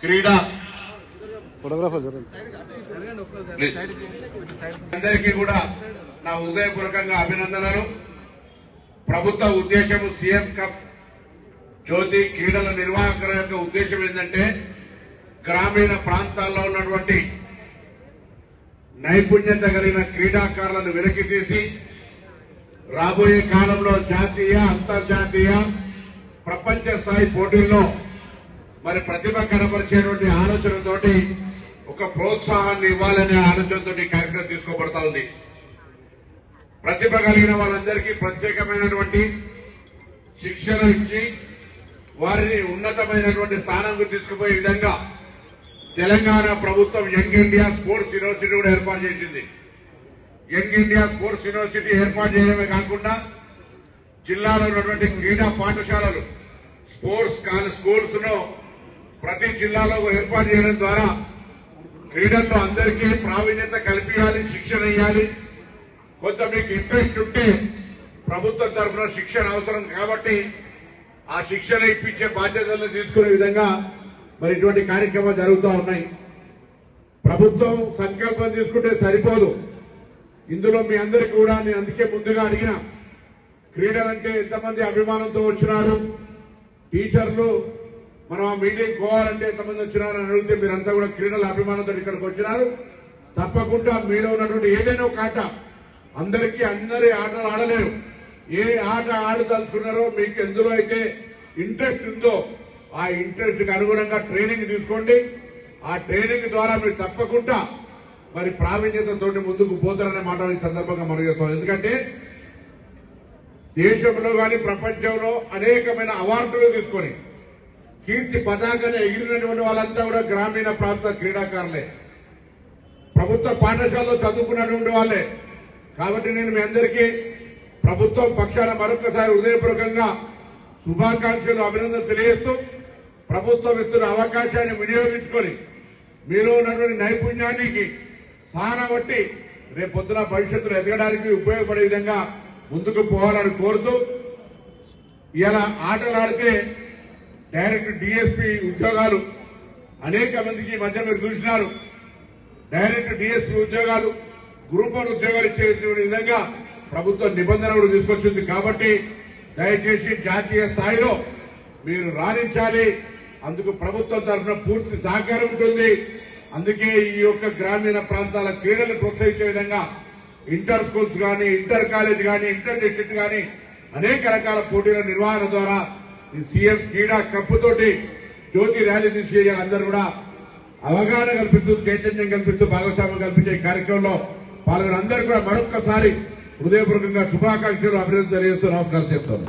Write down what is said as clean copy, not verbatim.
క్రీడా అందరికీ కూడా నా హృదయపూర్వకంగా అభినందనలు. ప్రభుత్వ ఉద్దేశం సీఎం కప్ జ్యోతి క్రీడల నిర్వాహకుల యొక్క ఉద్దేశం ఏంటంటే గ్రామీణ ప్రాంతాల్లో ఉన్నటువంటి నైపుణ్యత కలిగిన క్రీడాకారులను వెనక్కి తీసి రాబోయే కాలంలో జాతీయ అంతర్జాతీయ ప్రపంచ స్థాయి పోటీల్లో మరి ప్రతిభ కనపరిచేటువంటి ఆలోచనతోటి ఒక ప్రోత్సాహాన్ని ఇవ్వాలనే ఆలోచనతో కార్యక్రమం తీసుకోబడతా ఉంది. ప్రతిభ కలిగిన వాళ్ళందరికీ ప్రత్యేకమైనటువంటి శిక్షణ ఇచ్చి వారిని ఉన్నతమైనటువంటి స్థానంకు తీసుకుపోయే విధంగా తెలంగాణ ప్రభుత్వం యంగ్ ఇండియా స్పోర్ట్స్ యూనివర్సిటీ కూడా ఏర్పాటు చేసింది. యంగ్ ఇండియా స్పోర్ట్స్ యూనివర్సిటీ ఏర్పాటు చేయడమే కాకుండా జిల్లాలో ఉన్నటువంటి క్రీడా పాఠశాలలు స్కూల్స్ ను ప్రతి జిల్లాలో ఏర్పాటు చేయడం ద్వారా క్రీడల్లో అందరికీ ప్రావీణ్యత కల్పించాలి, శిక్షణ ఇవ్వాలి. కొంత మీకు ఇంట్రెస్ట్ ఉంటే ప్రభుత్వం తరఫున శిక్షణ అవసరం కాబట్టి ఆ శిక్షణ ఇప్పించే బాధ్యతలను తీసుకునే విధంగా మరి ఇటువంటి కార్యక్రమాలు జరుగుతూ ఉన్నాయి. ప్రభుత్వం సంకల్పం తీసుకుంటే సరిపోదు. ఇందులో మీ అందరికీ కూడా నేను అందుకే ముందుగా అడిగిన క్రీడలంటే ఎంతమంది అభిమానంతో వచ్చినారు, టీచర్లు మనం ఆ మీటింగ్ పోవాలంటే ఎంతమంది వచ్చినారు అని అడిగితే మీరంతా కూడా క్రీడల అభిమానంతో ఇక్కడికి వచ్చినారు. తప్పకుండా మీలో ఉన్నటువంటి ఏదైనా ఒక ఆట అందరికీ అందరి ఆటలు ఆడలేరు. ఏ ఆట ఆడదలుచుకున్నారో మీకు ఎందులో అయితే ఇంట్రెస్ట్ ఉందో ఆ ఇంట్రెస్ట్ కి అనుగుణంగా ట్రైనింగ్ తీసుకోండి. ఆ ట్రైనింగ్ ద్వారా మీరు తప్పకుండా మరి ప్రావీణ్యతతో ముందుకు పోతారనే మాట ఈ సందర్భంగా మనం చేస్తాం. ఎందుకంటే దేశంలో కానీ ప్రపంచంలో అనేకమైన అవార్డులు తీసుకొని కీర్తి పతాకాన్ని ఎగిరినటువంటి వాళ్ళంతా కూడా గ్రామీణ ప్రాంత క్రీడాకారులే, ప్రభుత్వ పాఠశాలలో చదువుకున్నటువంటి వాళ్ళే. కాబట్టి నేను మీ అందరికీ ప్రభుత్వం పక్షాన మరొకసారి హృదయపూర్వకంగా శుభాకాంక్షలు, అభినందనలు తెలియజేస్తూ ప్రభుత్వం ఇస్తున్న అవకాశాన్ని వినియోగించుకొని మీలో ఉన్నటువంటి నైపుణ్యానికి సానబట్టి రేపు పొద్దున భవిష్యత్తులో ఎదగడానికి ఉపయోగపడే విధంగా ముందుకు పోవాలని కోరుతూ ఇలా ఆటలు ఆడితే డైరెక్ట్ డిఎస్పీ ఉద్యోగాలు అనేక మందికి ఈ మధ్య మీరు చూసినారు. డైరెక్ట్ డిఎస్పీ ఉద్యోగాలు, గ్రూప్ 1 ఉద్యోగాలు ఇచ్చే విధంగా ప్రభుత్వం నిబంధన కూడా తీసుకొచ్చింది. కాబట్టి దయచేసి జాతీయ స్థాయిలో మీరు రాణించాలి. అందుకు ప్రభుత్వం తరఫున పూర్తి సహకారం ఉంటుంది. అందుకే ఈ యొక్క గ్రామీణ ప్రాంతాల క్రీడలు ప్రోత్సహించే విధంగా ఇంటర్ స్కూల్స్ కానీ, ఇంటర్ కాలేజ్ కానీ, ఇంటర్ డిస్ట్రిక్ట్ కానీ అనేక రకాల పోటీల నిర్వహణ ద్వారా ఈ సీఎం క్రీడా కప్పుతోటి జ్యోతి ర్యాలీ తీసి అందరూ కూడా అవగాహన కల్పిస్తూ, చైతన్యం కల్పిస్తూ, భాగస్వామ్యం కల్పించే కార్యక్రమంలో పాల్గొన్న అందరూ కూడా మరొక్కసారి హృదయపూర్వకంగా శుభాకాంక్షలు, అభినందనలు తెలియజేస్తూ నమస్కారం చేస్తాను.